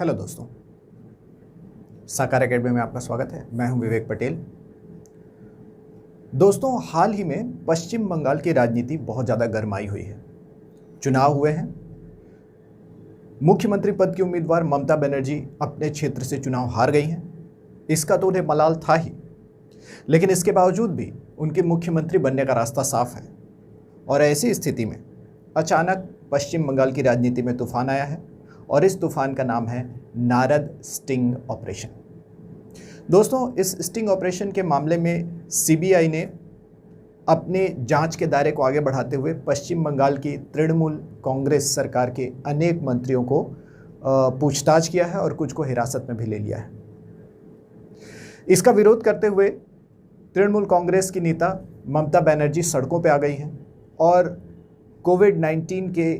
Hello दोस्तों, साकार academy में आपका स्वागत है। मैं हूं विवेक पटेल। दोस्तों, हाल ही में पश्चिम बंगाल की राजनीति बहुत ज़्यादा गरमाई हुई है। चुनाव हुए हैं। मुख्यमंत्री पद की उम्मीदवार ममता बनर्जी अपने क्षेत्र से चुनाव हार गई हैं। इसका तो उन्हें मलाल था ही, लेकिन इसके बावजूद भी उनके मुख्यमंत्री बनने का रास्ता साफ है। और ऐसी स्थिति में अचानक पश्चिम बंगाल की राजनीति में तूफान आया है और इस तूफान का नाम है नारद स्टिंग ऑपरेशन। दोस्तों, इस स्टिंग ऑपरेशन के मामले में सीबीआई ने अपने जांच के दायरे को आगे बढ़ाते हुए पश्चिम बंगाल की तृणमूल कांग्रेस सरकार के अनेक मंत्रियों को पूछताछ किया है और कुछ को हिरासत में भी ले लिया है। इसका विरोध करते हुए तृणमूल कांग्रेस की नेता ममता बनर्जी सड़कों पर आ गई हैं और कोविड-19 के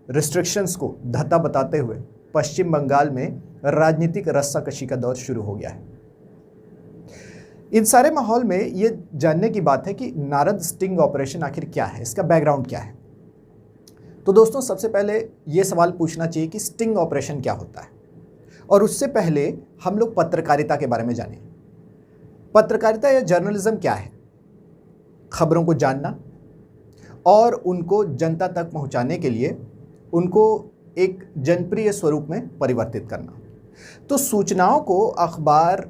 रिस्ट्रिक्शंस को धत्ता बताते हुए पश्चिम बंगाल में राजनीतिक रस्साकशी का दौर शुरू हो गया है। इन सारे माहौल में ये जानने की बात है कि नारद स्टिंग ऑपरेशन आखिर क्या है, इसका बैकग्राउंड क्या है। तो दोस्तों, सबसे पहले ये सवाल पूछना चाहिए कि स्टिंग ऑपरेशन क्या होता है, और उससे पहले हम लोग पत्रकारिता के बारे में जानें। पत्रकारिता या जर्नलिज्म क्या है? खबरों को जानना और उनको जनता तक पहुंचाने के लिए उनको एक जनप्रिय स्वरूप में परिवर्तित करना। तो सूचनाओं को अखबार,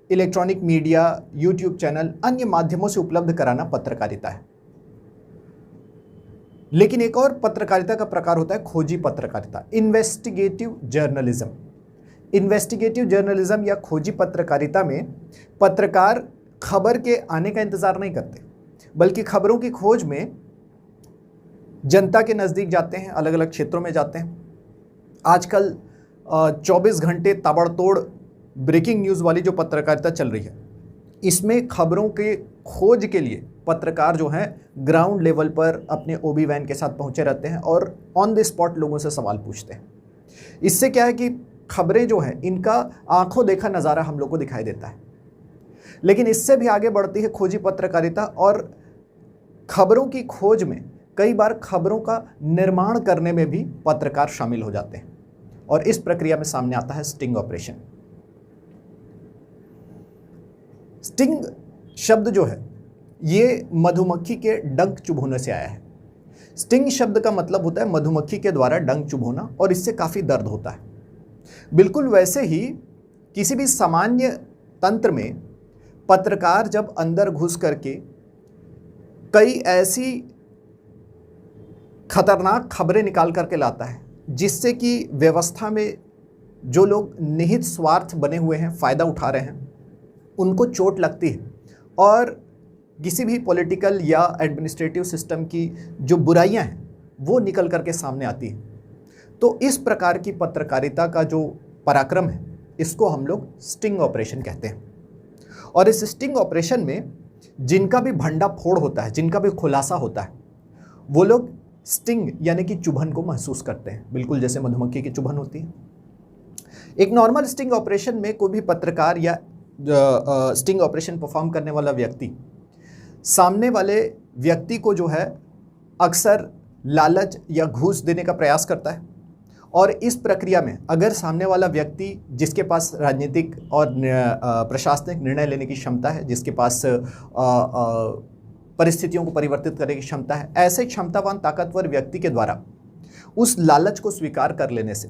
इलेक्ट्रॉनिक मीडिया, यूट्यूब चैनल, अन्य माध्यमों से उपलब्ध कराना पत्रकारिता है। लेकिन एक और पत्रकारिता का प्रकार होता है खोजी पत्रकारिता, इन्वेस्टिगेटिव जर्नलिज्म। इन्वेस्टिगेटिव जर्नलिज्म या खोजी पत्रकारिता में पत्रकार खबर के आने का इंतजार नहीं करते, बल्कि खबरों की खोज में जनता के नज़दीक जाते हैं, अलग अलग क्षेत्रों में जाते हैं। आजकल 24 घंटे ताबड़तोड़ ब्रेकिंग न्यूज़ वाली जो पत्रकारिता चल रही है, इसमें खबरों के खोज के लिए पत्रकार जो हैं ग्राउंड लेवल पर अपने ओबी वैन के साथ पहुंचे रहते हैं और ऑन द स्पॉट लोगों से सवाल पूछते हैं। इससे क्या है कि खबरें जो हैं इनका आंखों देखा नज़ारा हम लोग को दिखाई देता है। लेकिन इससे भी आगे बढ़ती है खोजी पत्रकारिता, और खबरों की खोज में कई बार खबरों का निर्माण करने में भी पत्रकार शामिल हो जाते हैं, और इस प्रक्रिया में सामने आता है स्टिंग ऑपरेशन। स्टिंग शब्द जो है ये मधुमक्खी के डंक चुभोने से आया है। स्टिंग शब्द का मतलब होता है मधुमक्खी के द्वारा डंक चुभोना, और इससे काफ़ी दर्द होता है। बिल्कुल वैसे ही किसी भी सामान्य तंत्र में पत्रकार जब अंदर घुस करके कई ऐसी खतरनाक खबरें निकाल करके लाता है जिससे कि व्यवस्था में जो लोग निहित स्वार्थ बने हुए हैं, फ़ायदा उठा रहे हैं, उनको चोट लगती है और किसी भी पॉलिटिकल या एडमिनिस्ट्रेटिव सिस्टम की जो बुराइयां हैं वो निकल करके सामने आती है। तो इस प्रकार की पत्रकारिता का जो पराक्रम है, इसको हम लोग स्टिंग ऑपरेशन कहते हैं। और इस स्टिंग ऑपरेशन में जिनका भी भंडाफोड़ होता है, जिनका भी खुलासा होता है, वो लोग स्टिंग यानी कि चुभन को महसूस करते हैं, बिल्कुल जैसे मधुमक्खी की चुभन होती है। एक नॉर्मल स्टिंग ऑपरेशन में कोई भी पत्रकार या स्टिंग ऑपरेशन परफॉर्म करने वाला व्यक्ति सामने वाले व्यक्ति को जो है अक्सर लालच या घूस देने का प्रयास करता है, और इस प्रक्रिया में अगर सामने वाला व्यक्ति जिसके पास राजनीतिक और प्रशासनिक निर्णय लेने की क्षमता है, जिसके पास परिस्थितियों को परिवर्तित करने की क्षमता है, ऐसे क्षमतावान ताकतवर व्यक्ति के द्वारा उस लालच को स्वीकार कर लेने से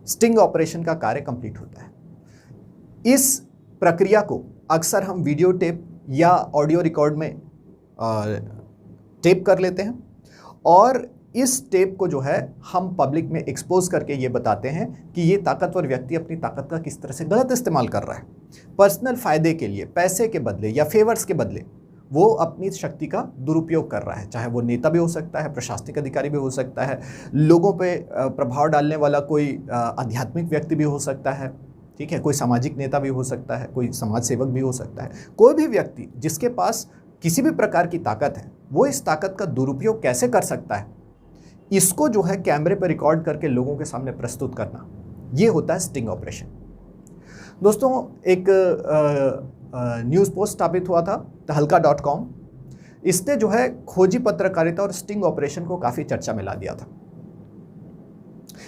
स्टिंग ऑपरेशन का कार्य कंप्लीट होता है। इस प्रक्रिया को अक्सर हम वीडियो टेप या ऑडियो रिकॉर्ड में टेप कर लेते हैं, और इस टेप को जो है हम पब्लिक में एक्सपोज करके ये बताते हैं कि ये ताकतवर व्यक्ति अपनी ताकत का किस तरह से गलत इस्तेमाल कर रहा है। पर्सनल फ़ायदे के लिए, पैसे के बदले या फेवर्स के बदले वो अपनी शक्ति का दुरुपयोग कर रहा है। चाहे वो नेता भी हो सकता है, प्रशासनिक अधिकारी भी हो सकता है, लोगों पे प्रभाव डालने वाला कोई आध्यात्मिक व्यक्ति भी हो सकता है, ठीक है, कोई सामाजिक नेता भी हो सकता है, कोई समाज सेवक भी हो सकता है। कोई भी व्यक्ति जिसके पास किसी भी प्रकार की ताकत है, वो इस ताकत का दुरुपयोग कैसे कर सकता है, इसको जो है कैमरे पर रिकॉर्ड करके लोगों के सामने प्रस्तुत करना, ये होता है स्टिंग ऑपरेशन। दोस्तों, एक न्यूज़ पोस्ट स्थापित हुआ था तहलका.com। इसने जो है खोजी पत्रकारिता और स्टिंग ऑपरेशन को काफ़ी चर्चा में ला दिया था।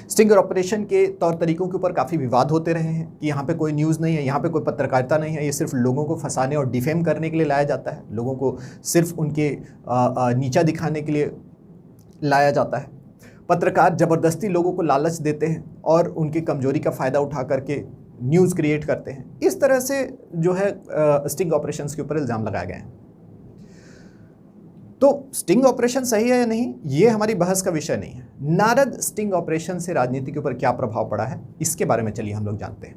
स्टिंग ऑपरेशन के तौर तरीकों के ऊपर काफ़ी विवाद होते रहे हैं कि यहाँ पे कोई न्यूज़ नहीं है, यहाँ पे कोई पत्रकारिता नहीं है, ये सिर्फ लोगों को फंसाने और डिफेम करने के लिए लाया जाता है, लोगों को सिर्फ उनके नीचा दिखाने के लिए लाया जाता है। पत्रकार ज़बरदस्ती लोगों को लालच देते हैं और उनकी कमजोरी का फ़ायदा उठा करके न्यूज़ क्रिएट करते हैं। इस तरह से जो है स्टिंग ऑपरेशंस के ऊपर इल्ज़ाम लगाए गए हैं। तो स्टिंग ऑपरेशन सही है या नहीं, ये हमारी बहस का विषय नहीं है। नारद स्टिंग ऑपरेशन से राजनीति के ऊपर क्या प्रभाव पड़ा है, इसके बारे में चलिए हम लोग जानते हैं।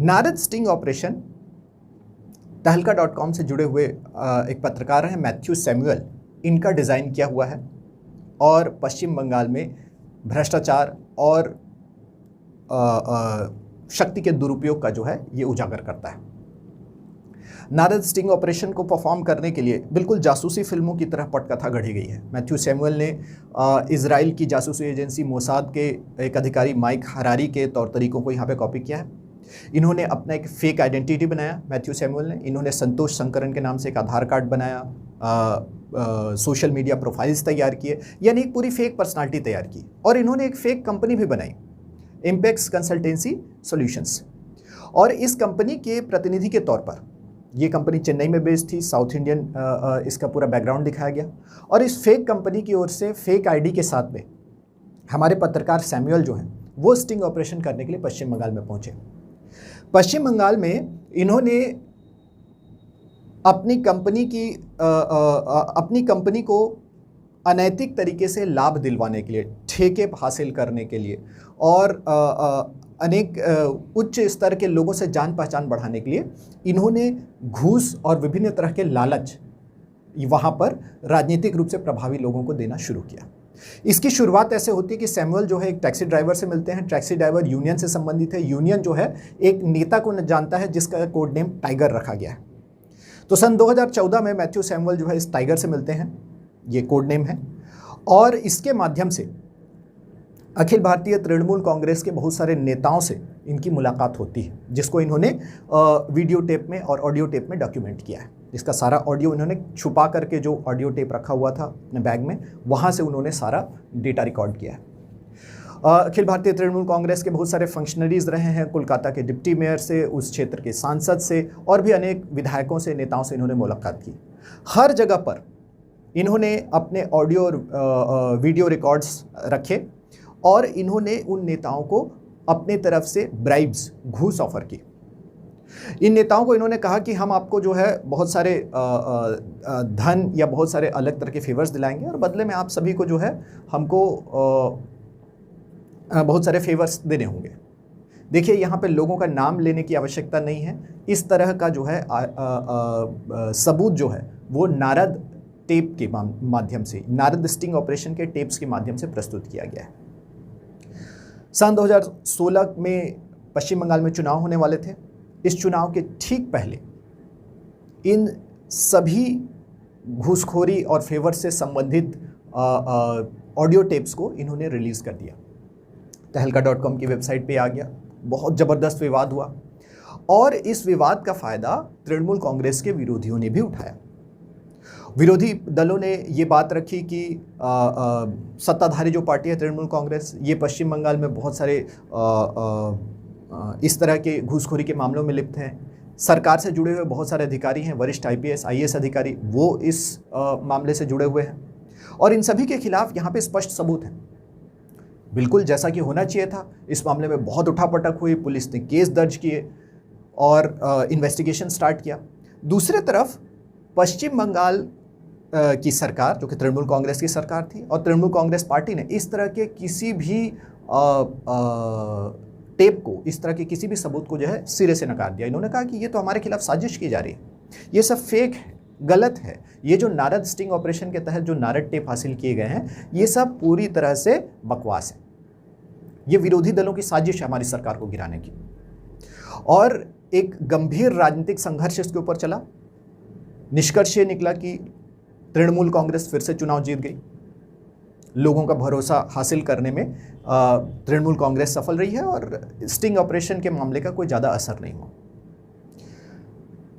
नारद स्टिंग ऑपरेशन तहलका.com से जुड़े हुए एक पत्रकार हैं मैथ्यू सैमुअल, इनका डिज़ाइन किया हुआ है और पश्चिम बंगाल में भ्रष्टाचार और शक्ति के दुरुपयोग का जो है ये उजागर करता है। नारद स्टिंग ऑपरेशन को परफॉर्म करने के लिए बिल्कुल जासूसी फिल्मों की तरह पटकथा गढ़ी गई है। मैथ्यू सैमुअल ने इजराइल की जासूसी एजेंसी मोसाद के एक अधिकारी माइक हरारी के तौर तरीकों को यहाँ पे कॉपी किया है। इन्होंने अपना एक फेक आइडेंटिटी बनाया, मैथ्यू सैमुअल ने। इन्होंने संतोष शंकरन के नाम से एक आधार कार्ड बनाया, सोशल मीडिया प्रोफाइल्स तैयार किए, यानी एक पूरी फेक पर्सनालिटी तैयार की। और इन्होंने एक फेक कंपनी भी बनाई, इम्पैक्स कंसल्टेंसी सॉल्यूशंस। और इस कंपनी के प्रतिनिधि के तौर पर, ये कंपनी चेन्नई में बेस्ड थी, साउथ इंडियन इसका पूरा बैकग्राउंड दिखाया गया। और इस फेक कंपनी की ओर से फेक आईडी के साथ में हमारे पत्रकार सैमुअल जो हैं वो स्टिंग ऑपरेशन करने के लिए पश्चिम बंगाल में पहुंचे। पश्चिम बंगाल में इन्होंने अपनी कंपनी को अनैतिक तरीके से लाभ दिलवाने के लिए, ठेके हासिल करने के लिए और अनेक उच्च स्तर के लोगों से जान पहचान बढ़ाने के लिए इन्होंने घूस और विभिन्न तरह के लालच वहाँ पर राजनीतिक रूप से प्रभावी लोगों को देना शुरू किया। इसकी शुरुआत ऐसे होती है कि सैमुअल जो है एक टैक्सी ड्राइवर से मिलते हैं। टैक्सी ड्राइवर यूनियन से संबंधित है। यूनियन जो है एक नेता को जानता है जिसका कोड नेम टाइगर रखा गया है। तो सन 2014 में मैथ्यू सैमुअल जो है इस टाइगर से मिलते हैं, ये कोड नेम है। और इसके माध्यम से अखिल भारतीय तृणमूल कांग्रेस के बहुत सारे नेताओं से इनकी मुलाकात होती है, जिसको इन्होंने वीडियो टेप में और ऑडियो टेप में डॉक्यूमेंट किया है। इसका सारा ऑडियो इन्होंने छुपा करके जो ऑडियो टेप रखा हुआ था अपने बैग में, वहाँ से उन्होंने सारा डेटा रिकॉर्ड किया है। अखिल भारतीय तृणमूल कांग्रेस के बहुत सारे फंक्शनरीज रहे हैं, कोलकाता के डिप्टी मेयर से, उस क्षेत्र के सांसद से और भी अनेक विधायकों से, नेताओं से इन्होंने मुलाकात की। हर जगह पर इन्होंने अपने ऑडियो और वीडियो रिकॉर्ड्स रखे और इन्होंने उन नेताओं को अपने तरफ से ब्राइब्स, घूस ऑफर की। इन नेताओं को इन्होंने कहा कि हम आपको जो है बहुत सारे धन या बहुत सारे अलग तरह के फेवर्स दिलाएंगे और बदले में आप सभी को जो है हमको बहुत सारे फेवर्स देने होंगे। देखिए, यहाँ पे लोगों का नाम लेने की आवश्यकता नहीं है। इस तरह का जो है सबूत जो है वो नारद टेप के माध्यम से, नारद स्टिंग ऑपरेशन के टेप्स के माध्यम से प्रस्तुत किया गया है। सन 2016 में पश्चिम बंगाल में चुनाव होने वाले थे। इस चुनाव के ठीक पहले इन सभी घूसखोरी और फेवर से संबंधित ऑडियो टेप्स को इन्होंने रिलीज़ कर दिया। तहलका.com की वेबसाइट पे आ गया। बहुत ज़बरदस्त विवाद हुआ और इस विवाद का फ़ायदा तृणमूल कांग्रेस के विरोधियों ने भी उठाया। विरोधी दलों ने ये बात रखी कि सत्ताधारी जो पार्टी है तृणमूल कांग्रेस, ये पश्चिम बंगाल में बहुत सारे इस तरह के घूसखोरी के मामलों में लिप्त हैं। सरकार से जुड़े हुए बहुत सारे अधिकारी हैं, वरिष्ठ IPS IAS अधिकारी, वो इस मामले से जुड़े हुए हैं और इन सभी के खिलाफ यहाँ पे स्पष्ट सबूत हैं। बिल्कुल जैसा कि होना चाहिए था। इस मामले में बहुत उठापटक हुई, पुलिस ने केस दर्ज किए और इन्वेस्टिगेशन स्टार्ट किया। दूसरी तरफ पश्चिम बंगाल की सरकार, जो कि तृणमूल कांग्रेस की सरकार थी, और तृणमूल कांग्रेस पार्टी ने इस तरह के किसी भी टेप को, इस तरह के किसी भी सबूत को जो है सिरे से नकार दिया। इन्होंने कहा कि ये तो हमारे खिलाफ साजिश की जा रही है, ये सब फेक है, गलत है। ये जो नारद स्टिंग ऑपरेशन के तहत जो नारद टेप हासिल किए गए हैं, ये सब पूरी तरह से बकवास है। ये विरोधी दलों की साजिश है हमारी सरकार को गिराने की। और एक गंभीर राजनीतिक संघर्ष इसके ऊपर चला। निष्कर्ष ये निकला कि तृणमूल कांग्रेस फिर से चुनाव जीत गई। लोगों का भरोसा हासिल करने में तृणमूल कांग्रेस सफल रही है और स्टिंग ऑपरेशन के मामले का कोई ज़्यादा असर नहीं हुआ।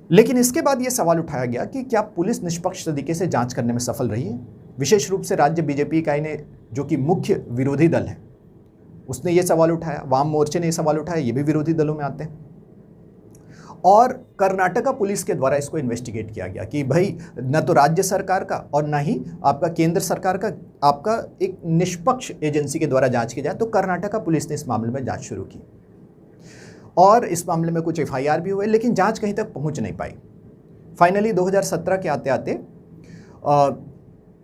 लेकिन इसके बाद ये सवाल उठाया गया कि क्या पुलिस निष्पक्ष तरीके से जांच करने में सफल रही है? विशेष रूप से राज्य बीजेपी इकाई ने, जो कि मुख्य विरोधी दल है, उसने ये सवाल उठाया। वाम मोर्चे ने ये सवाल उठाया, ये भी विरोधी दलों में आते हैं। और कर्नाटका पुलिस के द्वारा इसको इन्वेस्टिगेट किया गया कि भाई न तो राज्य सरकार का और ना ही आपका केंद्र सरकार का, आपका एक निष्पक्ष एजेंसी के द्वारा जांच की जाए। तो कर्नाटका पुलिस ने इस मामले में जांच शुरू की और इस मामले में कुछ एफआईआर भी हुए, लेकिन जांच कहीं तक पहुंच नहीं पाई। फाइनली 2017 के आते आते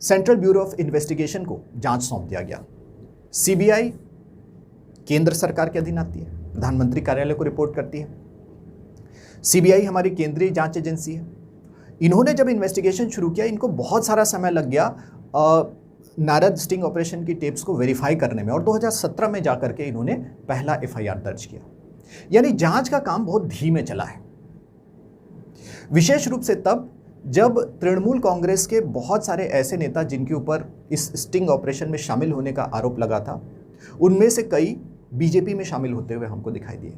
सेंट्रल ब्यूरो ऑफ इन्वेस्टिगेशन को जांच सौंप दिया गया। सीबीआई केंद्र सरकार के अधीन आती है, प्रधानमंत्री कार्यालय को रिपोर्ट करती है। सीबीआई हमारी केंद्रीय जांच एजेंसी है। इन्होंने जब इन्वेस्टिगेशन शुरू किया, इनको बहुत सारा समय लग गया नारद स्टिंग ऑपरेशन की टेप्स को वेरीफाई करने में, और 2017 में जाकर के इन्होंने पहला एफआईआर दर्ज किया। यानी जांच का काम बहुत धीमे चला है, विशेष रूप से तब जब तृणमूल कांग्रेस के बहुत सारे ऐसे नेता जिनके ऊपर इस स्टिंग ऑपरेशन में शामिल होने का आरोप लगा था, उनमें से कई बीजेपी में शामिल होते हुए हमको दिखाई दिए।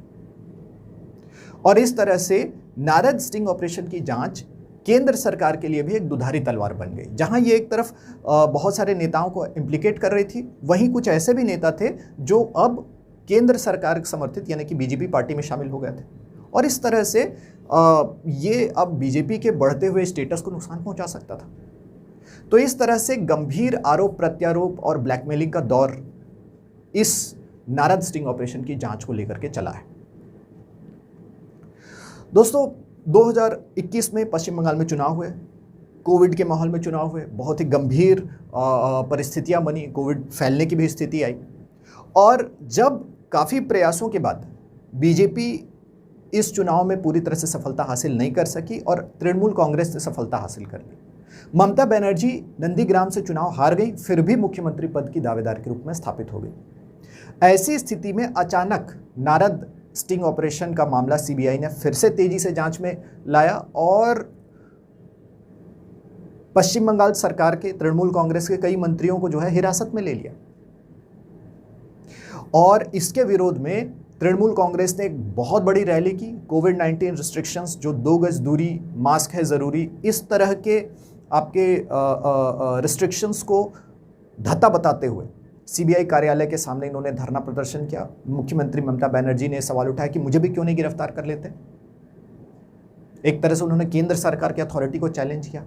और इस तरह से नारद स्टिंग ऑपरेशन की जांच केंद्र सरकार के लिए भी एक दुधारी तलवार बन गई। जहां ये एक तरफ बहुत सारे नेताओं को इम्प्लीकेट कर रही थी, वहीं कुछ ऐसे भी नेता थे जो अब केंद्र सरकार समर्थित यानी कि बीजेपी पार्टी में शामिल हो गए थे। और इस तरह से ये अब बीजेपी के बढ़ते हुए स्टेटस को नुकसान पहुंचा सकता था। तो इस तरह से गंभीर आरोप प्रत्यारोप और ब्लैकमेलिंग का दौर इस नारद स्टिंग ऑपरेशन की जांच को लेकर के चला है। दोस्तों, 2021 में पश्चिम बंगाल में चुनाव हुए, कोविड के माहौल में चुनाव हुए, बहुत ही गंभीर परिस्थितियां बनी, कोविड फैलने की भी स्थिति आई। और जब काफ़ी प्रयासों के बाद बीजेपी इस चुनाव में पूरी तरह से सफलता हासिल नहीं कर सकी और तृणमूल कांग्रेस ने सफलता हासिल कर ली। ममता बनर्जी नंदीग्राम से चुनाव हार गई, फिर भी मुख्यमंत्री पद की दावेदार के रूप में स्थापित हो गई। ऐसी स्थिति में अचानक नारद स्टिंग ऑपरेशन का मामला सीबीआई ने फिर से तेजी से जांच में लाया और पश्चिम बंगाल सरकार के तृणमूल कांग्रेस के कई मंत्रियों को जो है हिरासत में ले लिया। और इसके विरोध में तृणमूल कांग्रेस ने एक बहुत बड़ी रैली की। कोविड-19 रिस्ट्रिक्शंस, जो 2 गज दूरी, मास्क है ज़रूरी, इस तरह के आपके रिस्ट्रिक्शंस को धत्ता बताते हुए सीबीआई कार्यालय के सामने इन्होंने धरना प्रदर्शन किया। मुख्यमंत्री ममता बनर्जी ने सवाल उठाया कि मुझे भी क्यों नहीं गिरफ्तार कर लेते। एक तरह से उन्होंने केंद्र सरकार की अथॉरिटी को चैलेंज किया।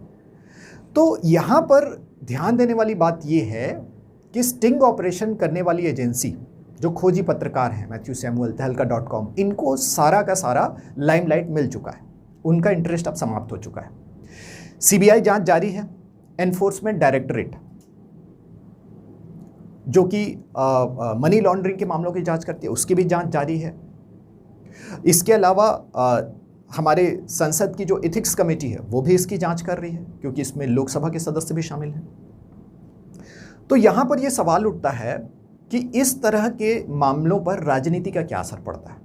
तो यहाँ पर ध्यान देने वाली बात यह है कि स्टिंग ऑपरेशन करने वाली एजेंसी, जो खोजी पत्रकार हैं मैथ्यू सैमुअल, तहलका.com, इनको सारा का सारा लाइमलाइट मिल चुका है। उनका इंटरेस्ट अब समाप्त हो चुका है। सीबीआई जांच जारी है। एनफोर्समेंट डायरेक्टरेट, जो कि मनी लॉन्ड्रिंग के मामलों की जांच करती है, उसकी भी जांच जारी है। इसके अलावा हमारे संसद की जो एथिक्स कमेटी है वो भी इसकी जांच कर रही है, क्योंकि इसमें लोकसभा के सदस्य भी शामिल हैं। तो यहाँ पर यह सवाल उठता है कि इस तरह के मामलों पर राजनीति का क्या असर पड़ता है।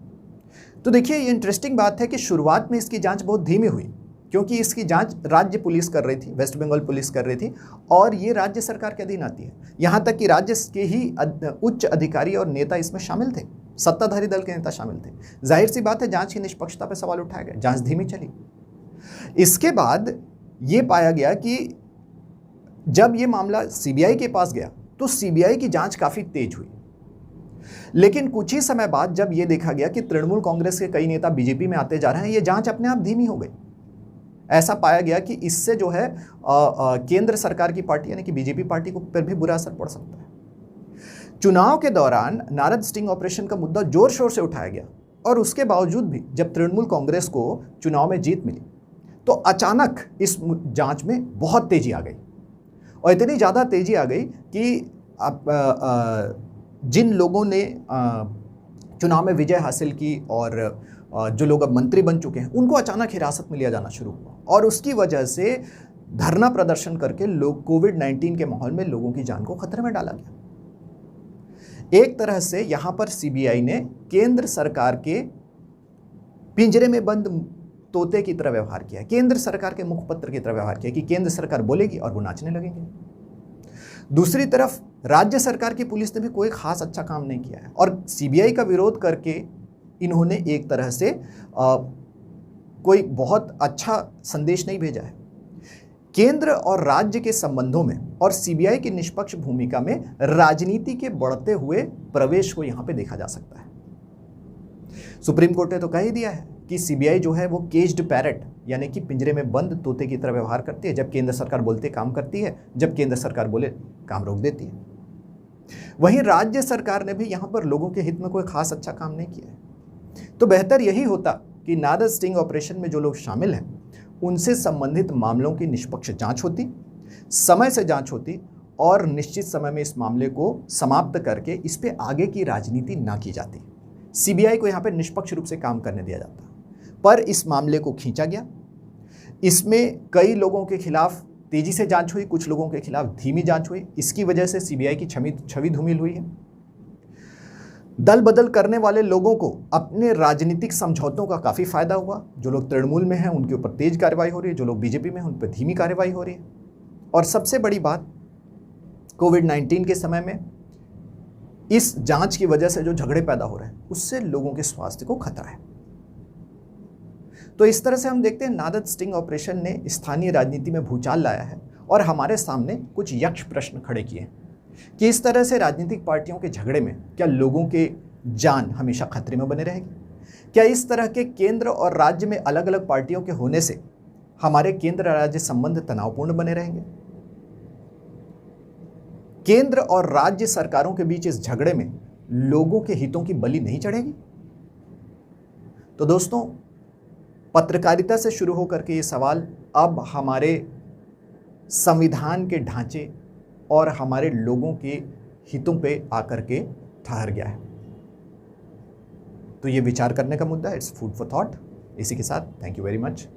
तो देखिए, ये इंटरेस्टिंग बात है कि शुरुआत में इसकी जांच बहुत धीमी हुई, क्योंकि इसकी जांच राज्य पुलिस कर रही थी, वेस्ट बंगाल पुलिस कर रही थी, और ये राज्य सरकार के अधीन आती है। यहाँ तक कि राज्य के ही उच्च अधिकारी और नेता इसमें शामिल थे, सत्ताधारी दल के नेता शामिल थे। जाहिर सी बात है, जांच की निष्पक्षता पर सवाल उठाया गया, जांच धीमी चली। इसके बाद ये पाया गया कि जब ये मामला सीबीआई के पास गया तो सीबीआई की जांच काफ़ी तेज हुई। लेकिन कुछ ही समय बाद जब ये देखा गया कि तृणमूल कांग्रेस के कई नेता बीजेपी में आते जा रहे हैं, ये जांच अपने आप धीमी हो गई। ऐसा पाया गया कि इससे जो है केंद्र सरकार की पार्टी यानी कि बीजेपी पार्टी को पर भी बुरा असर पड़ सकता है। चुनाव के दौरान नारद स्टिंग ऑपरेशन का मुद्दा जोर शोर से उठाया गया, और उसके बावजूद भी जब तृणमूल कांग्रेस को चुनाव में जीत मिली तो अचानक इस जांच में बहुत तेजी आ गई। और इतनी ज़्यादा तेजी आ गई कि जिन लोगों ने चुनाव में विजय हासिल की और जो लोग अब मंत्री बन चुके हैं, उनको अचानक हिरासत में लिया जाना शुरू हुआ, और उसकी वजह से धरना प्रदर्शन करके लोग कोविड-19 के माहौल में लोगों की जान को खतरे में डाला गया। एक तरह से यहाँ पर सीबीआई ने केंद्र सरकार के पिंजरे में बंद तोते की तरह व्यवहार किया, केंद्र सरकार के मुखपत्र की तरह व्यवहार किया कि केंद्र सरकार बोलेगी और वो नाचने लगेंगे। दूसरी तरफ राज्य सरकार की पुलिस ने भी कोई खास अच्छा काम नहीं किया है, और सीबीआई का विरोध करके इन्होंने एक तरह से कोई बहुत अच्छा संदेश नहीं भेजा है। केंद्र और राज्य के संबंधों में और सीबीआई की निष्पक्ष भूमिका में राजनीति के बढ़ते हुए प्रवेश को यहां पे देखा जा सकता है। सुप्रीम कोर्ट ने तो कह ही दिया है कि सीबीआई जो है वो केज्ड पैरट यानी कि पिंजरे में बंद तोते की तरह व्यवहार करती है। जब केंद्र सरकार बोलते काम करती है, जब केंद्र सरकार बोले काम रोक देती है। वहीं राज्य सरकार ने भी यहां पर लोगों के हित में कोई खास अच्छा काम नहीं किया है। तो बेहतर यही होता कि नारद स्टिंग ऑपरेशन में जो लोग शामिल हैं उनसे संबंधित मामलों की निष्पक्ष जांच होती, समय से जांच होती और निश्चित समय में इस मामले को समाप्त करके इस पे आगे की राजनीति ना की जाती। सीबीआई को यहाँ पे निष्पक्ष रूप से काम करने दिया जाता, पर इस मामले को खींचा गया। इसमें कई लोगों के खिलाफ तेजी से जांच हुई, कुछ लोगों के खिलाफ धीमी जांच हुई। इसकी वजह से सीबीआई की छवि धूमिल हुई है। दल बदल करने वाले लोगों को अपने राजनीतिक समझौतों का काफ़ी फायदा हुआ। जो लोग तृणमूल में हैं उनके ऊपर तेज कार्रवाई हो रही है, जो लोग बीजेपी में हैं उन पर धीमी कार्रवाई हो रही है। और सबसे बड़ी बात, कोविड-19 के समय में इस जांच की वजह से जो झगड़े पैदा हो रहे हैं उससे लोगों के स्वास्थ्य को खतरा है। तो इस तरह से हम देखते हैं नारद स्टिंग ऑपरेशन ने स्थानीय राजनीति में भूचाल लाया है और हमारे सामने कुछ यक्ष प्रश्न खड़े किए कि इस तरह से राजनीतिक पार्टियों के झगड़े में क्या लोगों के जान हमेशा खतरे में बने रहेगी? क्या इस तरह के केंद्र और राज्य में अलग अलग पार्टियों के होने से हमारे केंद्र राज्य संबंध तनावपूर्ण बने रहेंगे? केंद्र और राज्य सरकारों के बीच इस झगड़े में लोगों के हितों की बलि नहीं चढ़ेगी? तो दोस्तों, पत्रकारिता से शुरू होकर के ये सवाल अब हमारे संविधान के ढांचे और हमारे लोगों के हितों पे आकर के ठहर गया है। तो ये विचार करने का मुद्दा है। Its food for thought. इसी के साथ थैंक यू वेरी मच।